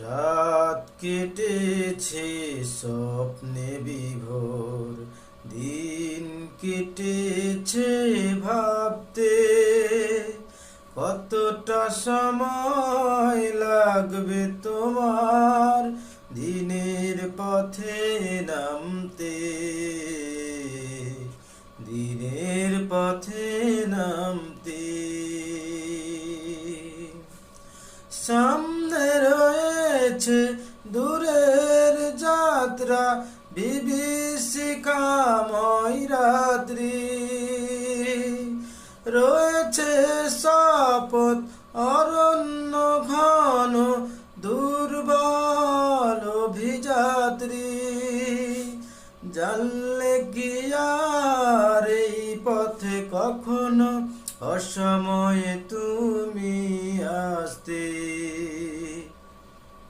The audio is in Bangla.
রাত কেটেছে স্বপ্নে বিভোর, দিন কেটেছে ভাবতে কতটা সময় লাগবে তোমার দিনের পথে নামতে, দিনের পথে নামতে। সামনে রয়েছে দূরের যাত্রা, বিভীষিকাময় রাত্রি।